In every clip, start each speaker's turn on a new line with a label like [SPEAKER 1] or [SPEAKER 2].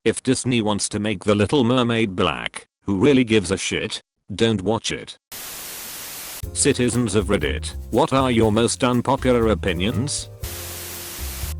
[SPEAKER 1] If Disney wants to make The Little Mermaid black, who really gives a shit? Don't watch it. Citizens of Reddit, what are your most unpopular opinions?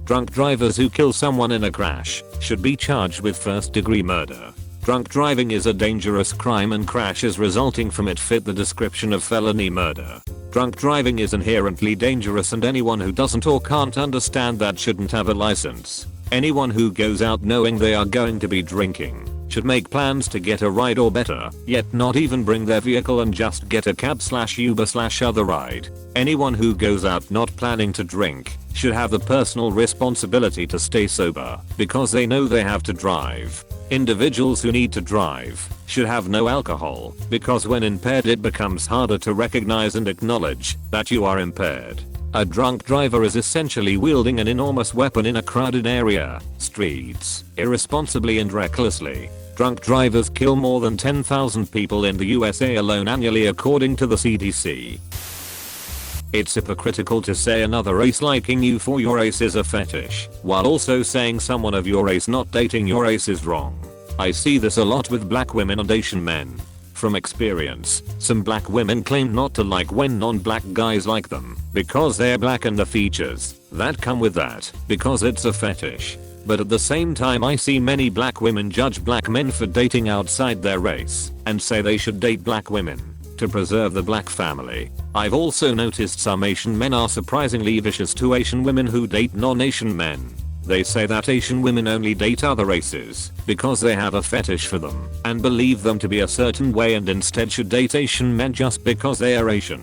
[SPEAKER 1] Drunk drivers who kill someone in a crash should be charged with first-degree murder. Drunk driving is a dangerous crime and crashes resulting from it fit the description of felony murder. Drunk driving is inherently dangerous and anyone who doesn't or can't understand that shouldn't have a license. Anyone who goes out knowing they are going to be drinking should make plans to get a ride or better, yet not even bring their vehicle and just get a cab/Uber/other ride. Anyone who goes out not planning to drink should have the personal responsibility to stay sober because they know they have to drive. Individuals who need to drive should have no alcohol because when impaired it becomes harder to recognize and acknowledge that you are impaired. A drunk driver is essentially wielding an enormous weapon in a crowded area, streets, irresponsibly and recklessly. Drunk drivers kill more than 10,000 people in the USA alone annually according to the CDC. It's hypocritical to say another race liking you for your race is a fetish, while also saying someone of your race not dating your race is wrong. I see this a lot with black women and Asian men. From experience, some black women claim not to like when non-black guys like them because they're black and the features that come with that because it's a fetish. But at the same time I see many black women judge black men for dating outside their race and say they should date black women to preserve the black family. I've also noticed some Asian men are surprisingly vicious to Asian women who date non-Asian men. They say that Asian women only date other races because they have a fetish for them and believe them to be a certain way and instead should date Asian men just because they are Asian.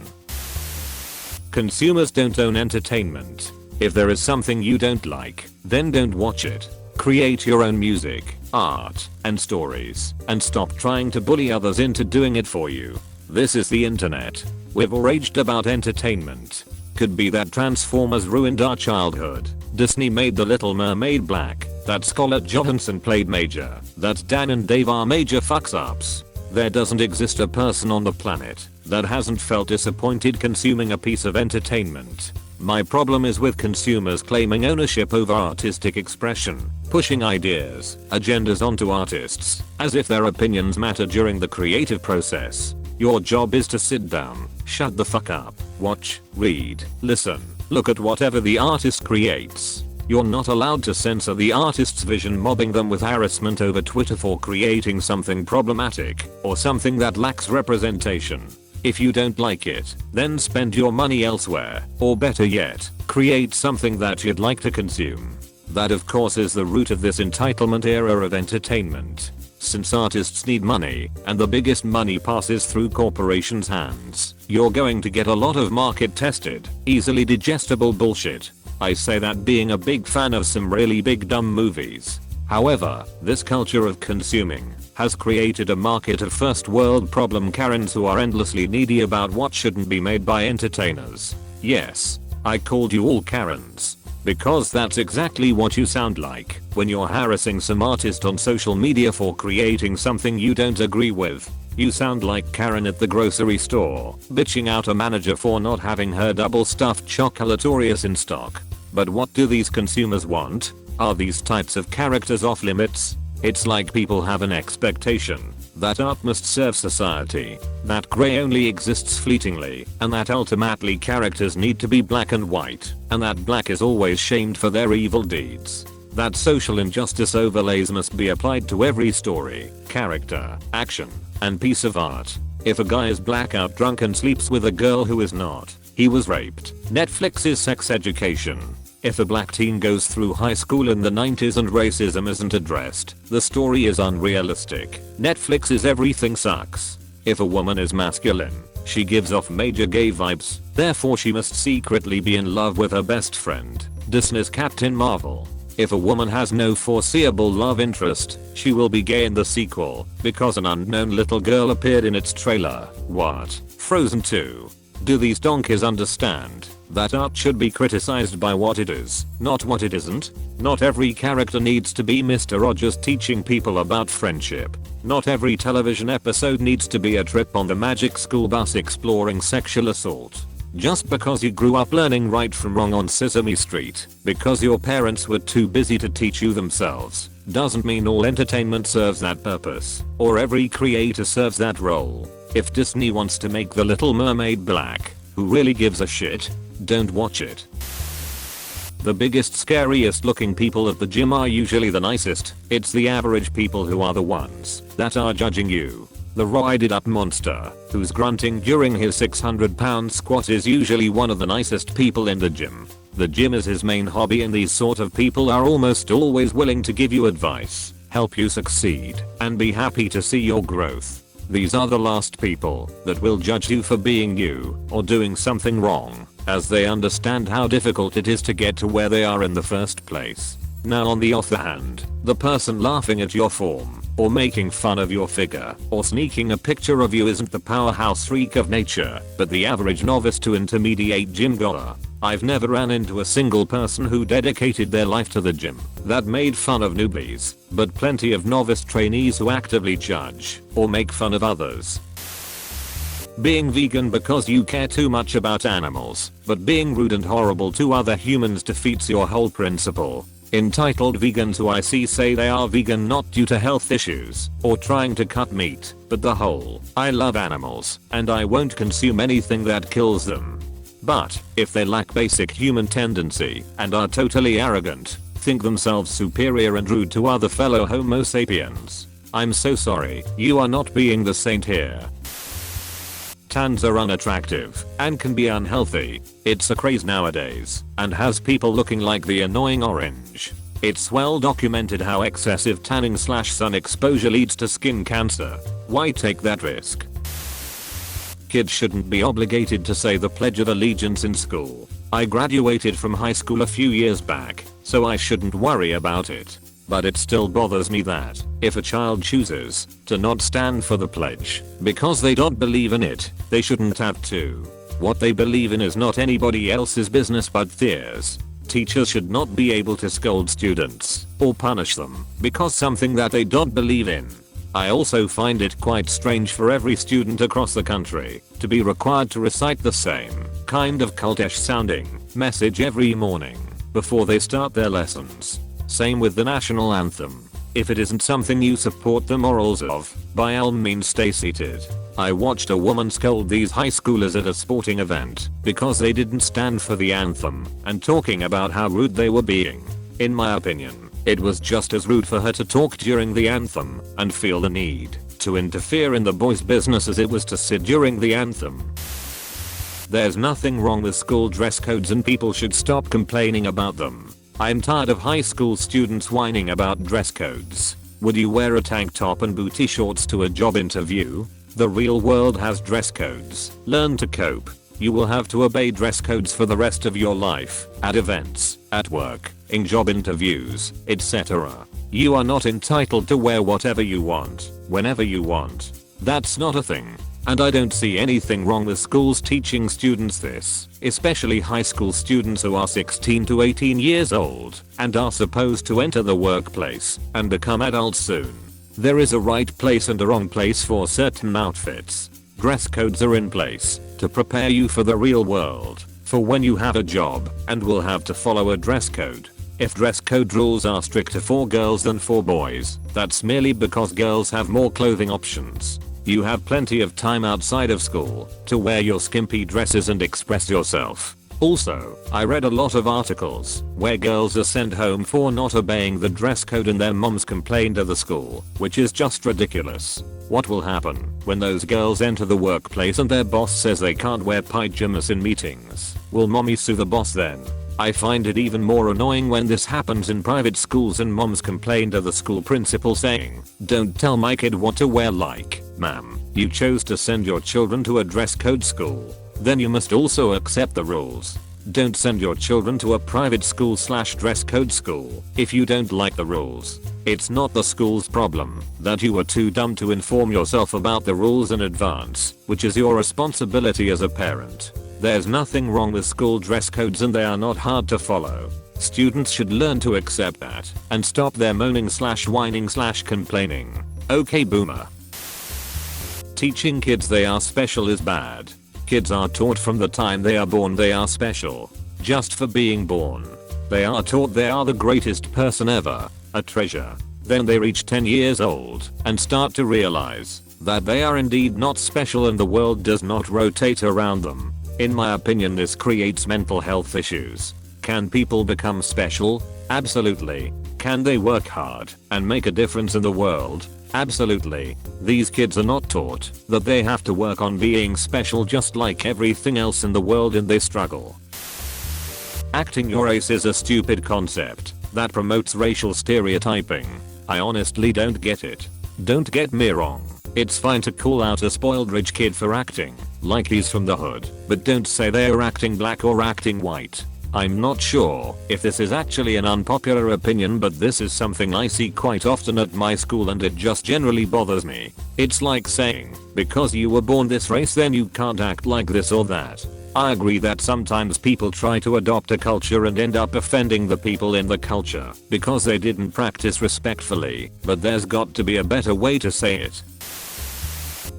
[SPEAKER 1] Consumers don't own entertainment. If there is something you don't like, then don't watch it. Create your own music, art, and stories, and stop trying to bully others into doing it for you. This is the internet. We've all raged about entertainment. Could be that Transformers ruined our childhood. Disney made The Little Mermaid black. That Scarlett Johansson played Major. That Dan and Dave are major fucks-ups. There doesn't exist a person on the planet that hasn't felt disappointed consuming a piece of entertainment. My problem is with consumers claiming ownership over artistic expression, pushing ideas, agendas onto artists, as if their opinions matter during the creative process. Your job is to sit down, shut the fuck up, watch, read, listen, look at whatever the artist creates. You're not allowed to censor the artist's vision, mobbing them with harassment over Twitter for creating something problematic or something that lacks representation. If you don't like it, then spend your money elsewhere, or better yet, create something that you'd like to consume. That of course is the root of this entitlement era of entertainment. Since artists need money, and the biggest money passes through corporations' hands, you're going to get a lot of market tested, easily digestible bullshit. I say that being a big fan of some really big dumb movies. However, this culture of consuming has created a market of first world problem Karens who are endlessly needy about what shouldn't be made by entertainers. Yes, I called you all Karens. Because that's exactly what you sound like when you're harassing some artist on social media for creating something you don't agree with. You sound like Karen at the grocery store, bitching out a manager for not having her double stuffed chocolate Oreos in stock. But what do these consumers want? Are these types of characters off limits? It's like people have an expectation that art must serve society, that grey only exists fleetingly, and that ultimately characters need to be black and white, and that black is always shamed for their evil deeds. That social injustice overlays must be applied to every story, character, action, and piece of art. If a guy is blackout drunk and sleeps with a girl who is not, he was raped. Netflix's sex education. If a black teen goes through high school in the 90s and racism isn't addressed, the story is unrealistic. Netflix's everything sucks. If a woman is masculine, she gives off major gay vibes, therefore she must secretly be in love with her best friend. Disney's Captain Marvel. If a woman has no foreseeable love interest, she will be gay in the sequel, because an unknown little girl appeared in its trailer. What? Frozen 2. Do these donkeys understand that art should be criticized by what it is, not what it isn't? Not every character needs to be Mr. Rogers teaching people about friendship. Not every television episode needs to be a trip on the magic school bus exploring sexual assault. Just because you grew up learning right from wrong on Sesame Street, because your parents were too busy to teach you themselves, doesn't mean all entertainment serves that purpose, or every creator serves that role. If Disney wants to make The Little Mermaid black, who really gives a shit? Don't watch it. The biggest, scariest looking people at the gym are usually the nicest. It's the average people who are the ones that are judging you. The roided up monster who's grunting during his 600-pound squat is usually one of the nicest people in the gym. The gym is his main hobby, and these sort of people are almost always willing to give you advice, help you succeed, and be happy to see your growth. These are the last people that will judge you for being you or doing something wrong, as they understand how difficult it is to get to where they are in the first place. Now on the other hand, the person laughing at your form, or making fun of your figure, or sneaking a picture of you isn't the powerhouse freak of nature, but the average novice to intermediate gym goer. I've never ran into a single person who dedicated their life to the gym that made fun of newbies, but plenty of novice trainees who actively judge or make fun of others. Being vegan because you care too much about animals, but being rude and horrible to other humans defeats your whole principle. Entitled vegans who I see say they are vegan not due to health issues or trying to cut meat, but the whole "I love animals and I won't consume anything that kills them." But if they lack basic human tendency and are totally arrogant, think themselves superior and rude to other fellow Homo sapiens, I'm so sorry, you are not being the saint here. Tans are unattractive and can be unhealthy. It's a craze nowadays and has people looking like the annoying orange. It's well documented how excessive tanning/sun exposure leads to skin cancer. Why take that risk? Kids shouldn't be obligated to say the Pledge of Allegiance in school. I graduated from high school a few years back, so I shouldn't worry about it. But it still bothers me that, if a child chooses to not stand for the pledge because they don't believe in it, they shouldn't have to. What they believe in is not anybody else's business but theirs. Teachers should not be able to scold students or punish them because something that they don't believe in. I also find it quite strange for every student across the country to be required to recite the same kind of cultish sounding message every morning before they start their lessons. Same with the national anthem. If it isn't something you support the morals of, by all means stay seated. I watched a woman scold these high schoolers at a sporting event because they didn't stand for the anthem and talking about how rude they were being. In my opinion, it was just as rude for her to talk during the anthem and feel the need to interfere in the boys' business as it was to sit during the anthem. There's nothing wrong with school dress codes and people should stop complaining about them. I'm tired of high school students whining about dress codes. Would you wear a tank top and booty shorts to a job interview? The real world has dress codes. Learn to cope. You will have to obey dress codes for the rest of your life, at events, at work, in job interviews, etc. You are not entitled to wear whatever you want, whenever you want. That's not a thing. And I don't see anything wrong with schools teaching students this, especially high school students who are 16 to 18 years old and are supposed to enter the workplace and become adults soon. There is a right place and a wrong place for certain outfits. Dress codes are in place to prepare you for the real world, for when you have a job and will have to follow a dress code. If dress code rules are stricter for girls than for boys, that's merely because girls have more clothing options. You have plenty of time outside of school to wear your skimpy dresses and express yourself. Also, I read a lot of articles where girls are sent home for not obeying the dress code and their moms complain to the school, which is just ridiculous. What will happen when those girls enter the workplace and their boss says they can't wear pajamas in meetings? Will mommy sue the boss then? I find it even more annoying when this happens in private schools and moms complain to the school principal saying, "Don't tell my kid what to wear." Like, ma'am, you chose to send your children to a dress code school. Then you must also accept the rules. Don't send your children to a private school/dress code school if you don't like the rules. It's not the school's problem that you were too dumb to inform yourself about the rules in advance, which is your responsibility as a parent. There's nothing wrong with school dress codes and they are not hard to follow. Students should learn to accept that and stop their moaning/whining/complaining. Okay, boomer. Teaching kids they are special is bad. Kids are taught from the time they are born they are special, just for being born. They are taught they are the greatest person ever, a treasure. Then they reach 10 years old and start to realize that they are indeed not special and the world does not rotate around them. In my opinion, this creates mental health issues. Can people become special? Absolutely. Can they work hard and make a difference in the world? Absolutely. These kids are not taught that they have to work on being special just like everything else in the world, and they struggle. Acting your race is a stupid concept that promotes racial stereotyping. I honestly don't get it. Don't get me wrong. It's fine to call out a spoiled rich kid for acting like he's from the hood, but don't say they're acting black or acting white. I'm not sure if this is actually an unpopular opinion, but this is something I see quite often at my school and it just generally bothers me. It's like saying, because you were born this race then you can't act like this or that. I agree that sometimes people try to adopt a culture and end up offending the people in the culture because they didn't practice respectfully, but there's got to be a better way to say it.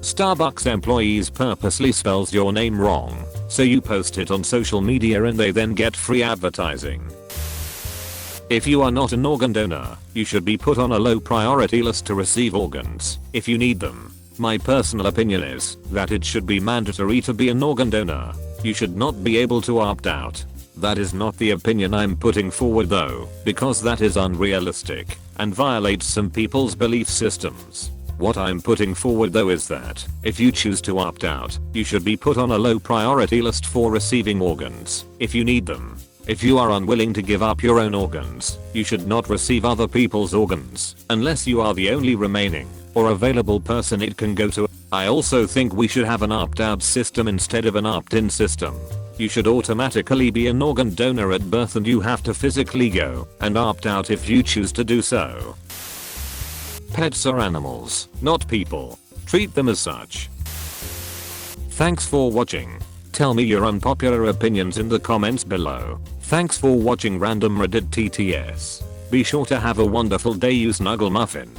[SPEAKER 1] Starbucks employees purposely spells your name wrong, so you post it on social media and they then get free advertising. If you are not an organ donor, you should be put on a low priority list to receive organs if you need them. My personal opinion is that it should be mandatory to be an organ donor. You should not be able to opt out. That is not the opinion I'm putting forward though, because that is unrealistic and violates some people's belief systems. What I'm putting forward though is that if you choose to opt out, you should be put on a low priority list for receiving organs if you need them. If you are unwilling to give up your own organs, you should not receive other people's organs unless you are the only remaining or available person it can go to. I also think we should have an opt-out system instead of an opt-in system. You should automatically be an organ donor at birth and you have to physically go and opt out if you choose to do so. Pets are animals, not people. Treat them as such. Thanks for watching. Tell me your unpopular opinions in the comments below. Thanks for watching Random Reddit TTS. Be sure to have a wonderful day, you snuggle muffin.